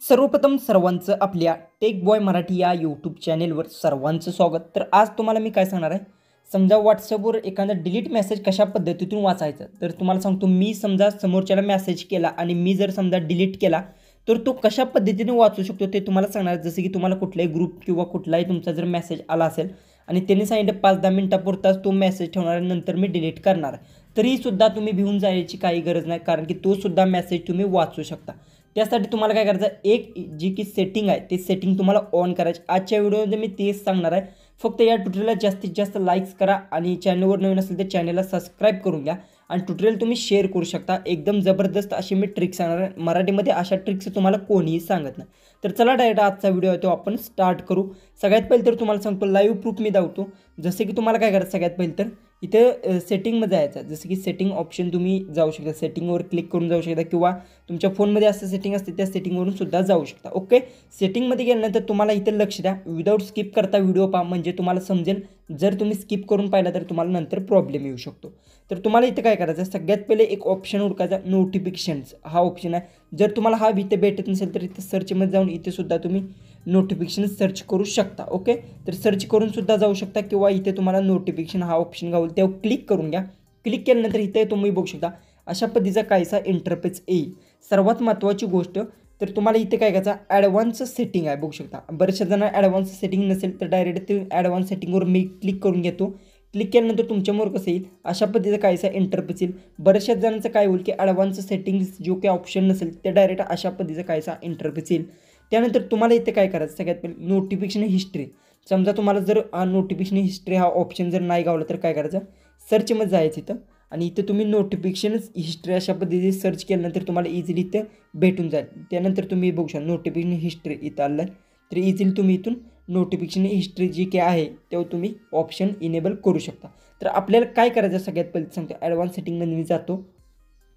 सर्वप्रथम सर्वांचं आपल्या टेक बॉय मराठी या यूट्यूब चॅनेलवर सर्वांचं स्वागत। तर आज तुम्हाला मी काय सांगणार आहे, समजा व्हॉट्सअपवर एखादा डिलीट मेसेज कशा पद्धतीतून वाचायचा। तर तुम्हाला सांगतो, मी समजा समोरच्याला मेसेज केला आणि मी जर समजा डिलीट केला तर तो कशा पद्धतीने वाचू शकतो ते तुम्हाला सांगणार। जसं की तुम्हाला कुठलाही ग्रुप किंवा कुठलाही तुमचा जर मेसेज आला असेल आणि त्यांनी सांगितलं 5-10 मिनिटापुरताच तो मेसेज ठेवणार आहे, नंतर मी डिलीट करणार, तरीसुद्धा तुम्ही भिवून जायची काही गरज नाही, कारण की तो सुद्धा मेसेज तुम्ही वाचू शकता। त्यासाठी तुम्हाला काय करायचं, एक जी की सेटिंग आहे ते सेटिंग तुम्हाला ऑन करायची। आजच्या व्हिडिओमध्ये मी तेच सांगणार आहे। फक्त या ट्युटोरियलला जास्तीत जास्त लाईक्स करा आणि चॅनलवर नवीन असेल तर चॅनलला सबस्क्राईब करून घ्या आणि ट्युटोरियल तुम्ही शेअर करू शकता। एकदम जबरदस्त अशी मी ट्रिक्स सांगणार आहे, मराठीमध्ये अशा ट्रिक्स तुम्हाला कोणीही सांगत नाही। तर चला डायरेक्ट आजचा व्हिडिओ आहे तो आपण स्टार्ट करू। सगळ्यात पहिले तर तुम्हाला सांगतो, लाईव्ह प्रूफ मी दाखवतो। जसे की तुम्हाला काय करायचं, सगळ्यात पहिले तर इथे सेटिंगमध्ये जायचं। जसं की सेटिंग ऑप्शन तुम्ही जाऊ शकता, सेटिंगवर क्लिक करून जाऊ शकता किंवा तुमच्या फोनमध्ये असं सेटिंग असते त्या सेटिंगवरून सुद्धा जाऊ शकता। ओके, सेटिंगमध्ये गेल्यानंतर तुम्हाला इथे लक्ष द्या, विदाऊट स्किप करता व्हिडिओ पहा, म्हणजे तुम्हाला समजेल। जर तुम्ही स्किप करून पाहिला तर तुम्हाला नंतर प्रॉब्लेम येऊ शकतो। तर तुम्हाला इथे काय करायचं, सगळ्यात पहिले एक ऑप्शन हुडकायचा, नोटिफिकेशन्स हा ऑप्शन आहे। जर तुम्हाला हा इथे भेटत नसेल तर इथे सर्चमध्ये जाऊन इथे सुद्धा तुम्ही नोटिफिकेशन सर्च करू शकता। ओके, तर सर्च करून सुद्धा जाऊ शकता किंवा इथे तुम्हाला नोटिफिकेशन हा ऑप्शन गावल तेव्हा क्लिक करून घ्या। क्लिक केल्यानंतर इथे तुम्ही बघू शकता अशा पद्धतीचा काहीसा इंटरफेस येईल। सर्वात महत्त्वाची गोष्ट, तर तुम्हाला इथे काय करायचं, ॲडव्हान्स सेटिंग आहे, बघू शकता। बऱ्याचशा जणांना ॲडव्हान्स सेटिंग नसेल तर डायरेक्ट ते ॲडव्हान्स सेटिंगवर मी क्लिक करून घेतो। क्लिक केल्यानंतर तुमच्यामोर कसं येईल, अशा पद्धतीचा काहीसा इंटरफेस येईल। बऱ्याचशा जणांचं काय होईल की ॲडव्हान्स सेटिंग्स जो काही ऑप्शन नसेल ते डायरेक्ट अशा पद्धतीचा काहीसा इंटरफेस येईल। त्यानंतर तुम्हाला इथे काय करायचं, सगळ्यात पहिले नोटिफिकेशन हिस्ट्री। समजा तुम्हाला जर नोटिफिकेशन हिस्ट्री हा ऑप्शन जर नाही गावला तर काय करायचं, सर्चमध्ये जायचं इथं आणि इथं तुम्ही नोटिफिकेशन हिस्ट्री अशा पद्धतीने सर्च केल्यानंतर तुम्हाला इझिली इथं भेटून जाईल। त्यानंतर तुम्ही बघू शकता नोटिफिकेशन हिस्ट्री इथं आलं आहे, तर इझिली तुम्ही इथून नोटिफिकेशन हिस्ट्री जी काही आहे तेव्हा तुम्ही ऑप्शन इनेबल करू शकता। तर आपल्याला काय करायचं, सगळ्यात पहिले सांगतो, ॲडव्हान्स सेटिंगमध्ये मी जातो।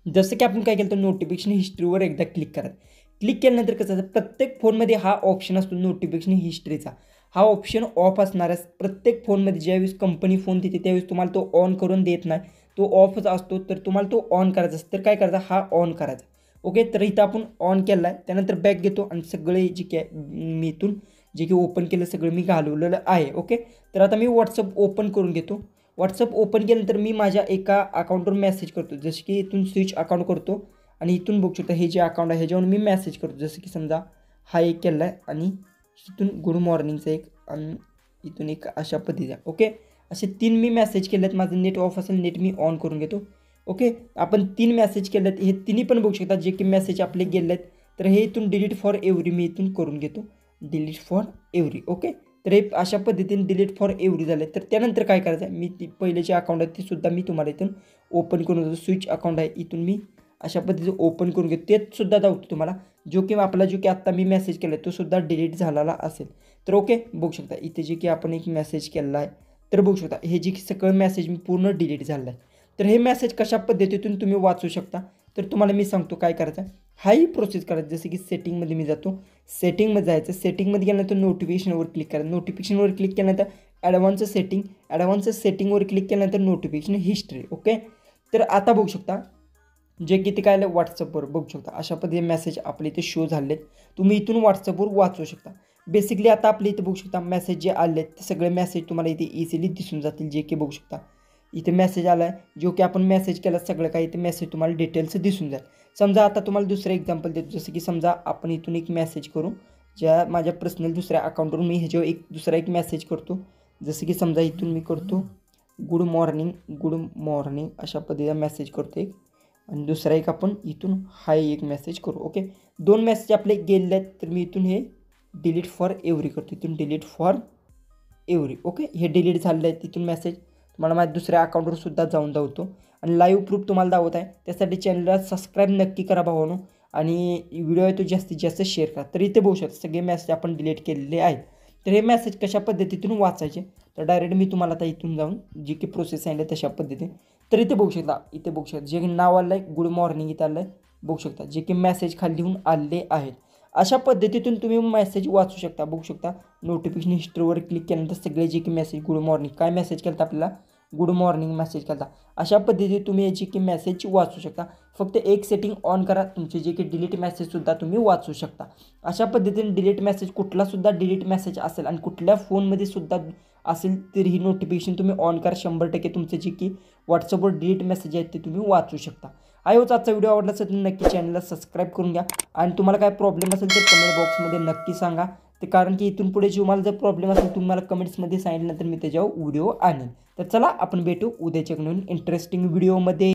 जसं की आपण काय केलं तर नोटिफिकेशन हिस्ट्रीवर एकदा क्लिक करायचं। क्लिक केल्यानंतर कसं, प्रत्येक फोनमध्ये हा ऑप्शन असतो नोटिफिकेशन हिस्ट्रीचा, हा ऑप्शन ऑफ असणार आहे। प्रत्येक फोनमध्ये ज्यावेळेस कंपनी फोन देते त्यावेळेस तुम्हाला तो ऑन करून देत नाही, तो ऑफच असतो। तर तुम्हाला तो ऑन करायचा असतो, तर काय करायचा, हा ऑन करायचा। ओके, तर इथं आपण ऑन केला आहे। त्यानंतर बॅक घेतो आणि सगळे जे काय मी इथून जे की ओपन केलं सगळं मी घालवलेलं आहे। ओके, तर आता मी व्हॉट्सअप ओपन करून घेतो। व्हॉट्सअप ओपन केल्यानंतर मी माझ्या एका अकाउंटवर मेसेज करतो, जसं की इथून स्विच अकाउंट करतो आणि इथून बघू शकता हे जे अकाउंट आहे ह्याच्यावर मी मेसेज करतो। जसं की समजा हा एक केला आहे आणि इथून गुड मॉर्निंगचा एक आणि इथून एक अशा पद्धतीचा। ओके, असे 3 मी मेसेज केले आहेत। माझं नेट ऑफ असेल, नेट मी ऑन करून घेतो। ओके, आपण 3 मेसेज केले आहेत, हे तिन्ही पण बघू शकता जे की मेसेज आपले गेले आहेत। तर हे इथून डिलीट फॉर एव्हरी मी इथून करून घेतो, डिलीट फॉर एव्हरी। ओके, तर हे अशा पद्धतीने डिलीट फॉर एव्हरी झाले। तर त्यानंतर काय करायचं आहे, मी ती पहिले जे अकाउंट आहे ते सुद्धा मी तुम्हाला इथून ओपन करून घेतो। स्विच अकाउंट आहे इथून मी अशा पद्धतीने ओपन करून घेतो, तेच सुद्धा दाखवतो तुम्हाला। जो की आपला जो की आत्ता मी मेसेज केला आहे तो सुद्धा डिलीट झालेला असेल। तर ओके, बघू शकता इथे जे की आपण एक मेसेज केला आहे, तर बघू शकता हे जे की सगळं मेसेज मी पूर्ण डिलीट झालं आहे। तर हे मेसेज कशा पद्धतीतून तुम्ही वाचू शकता, तर तुम्हाला मी सांगतो काय करायचं, हाही प्रोसेस करायचं। जसं की सेटिंगमध्ये मी जातो, सेटिंगमध्ये जायचं, सेटिंगमध्ये गेल्यानंतर नोटिफिकेशनवर क्लिक करायचं। नोटिफिकेशनवर क्लिक केल्यानंतर ॲडव्हान्स सेटिंगवर क्लिक केल्यानंतर नोटिफिकेशन हिस्ट्री। ओके, तर आता बघू शकता जे की ते काय आलं, व्हॉट्सअपवर बघू शकता अशा पद्धतीने मेसेज आपले इथे शो झालेत। तुम्ही इथून व्हॉट्सअपवर वाचू शकता। बेसिकली आता आपले इथे बघू शकता मेसेज जे आले आहेत ते सगळे मेसेज तुम्हाला इथे इझिली दिसून जातील। जे की बघू शकता इथे मेसेज आला आहे, जो की आपण मेसेज केला सगळं काही इथे मेसेज तुम्हाला डिटेल्स दिसून जाईल। समजा आता तुम्हाला दुसरं एक्झाम्पल देतो, जसं की समजा आपण इथून एक मेसेज करू, ज्या माझ्या पर्सनल दुसऱ्या अकाउंटवरून मी ह्याच्यावर दुसरा एक मेसेज करतो। जसं की समजा इथून मी करतो गुड मॉर्निंग अशा पद्धतीचा मेसेज करतो एक, आणि दुसरा एक आपण इथून हाय एक मेसेज करू। ओके, 2 मेसेज आपले गेले आहेत, तर मी इथून हे डिलीट फॉर एव्हरी करतो, इथून डिलीट फॉर एव्हरी। ओके, हे डिलीट झालेलं आहे तिथून मेसेज। तुम्हाला माझ्या दुसऱ्या अकाउंटवर सुद्धा जाऊन दाखवतो आणि लाईव्ह प्रूफ तुम्हाला दाखवत आहे। त्यासाठी चॅनलला सबस्क्राईब नक्की करा भावानो, आणि व्हिडिओ आहे तो जास्तीत जास्त शेअर करा। तर इथे बघू शकता सगळे मेसेज आपण डिलीट केलेले आहेत। तर हे मेसेज कशा पद्धतीतून वाचायचे, तर डायरेक्ट मी तुम्हाला आता इथून जाऊन जी की प्रोसेस आहे तशा पद्धतीने, तर इथे बघू शकता जे नाव आलं आहे गुड मॉर्निंग इथं आलं आहे, बघू शकता जे की मेसेज खाली लिहून आले आहेत। अशा पद्धतीतून तुम्ही मेसेज वाचू शकता। बघू शकता नोटिफिकेशन हिस्ट्रीवर क्लिक केल्यानंतर सगळे जे की मेसेज गुड मॉर्निंग काय मेसेज केला आपल्याला, गुड मॉर्निंग मेसेज केला, अशा पद्धतीने तुम्ही याची की मेसेज वाचू शकता। फक्त एक सेटिंग ऑन करा, तुमचे जे काही डिलीट मेसेजसुद्धा तुम्ही वाचू शकता. अशा पद्धतीने डिलीट मेसेज कुठलासुद्धा डिलीट मेसेज असेल आणि कुठल्या फोनमध्ये सुद्धा असेल तर ही नोटिफिकेशन तुम्ही ऑन करा. 100% तुमचे जे की व्हॉट्सअपवर डिलीट मेसेज आहेत ते तुम्ही वाचू शकता. आय होप आजचा व्हिडिओ आवडला असेल तर नक्की चॅनलला सबस्क्राईब करून घ्या आणि तुम्हाला काय प्रॉब्लेम असेल तर कमेंट बॉक्समध्ये नक्की सांगा. ते कारण की इथून पुढे तुम्हाला जर प्रॉब्लेम असेल तुम्ही मला कमेंट्समध्ये सांगितलं तर मी त्याच्यावर व्हिडिओ आणेन. तर चला आपण भेटू उद्याच्या नवीन इंटरेस्टिंग व्हिडिओमध्ये.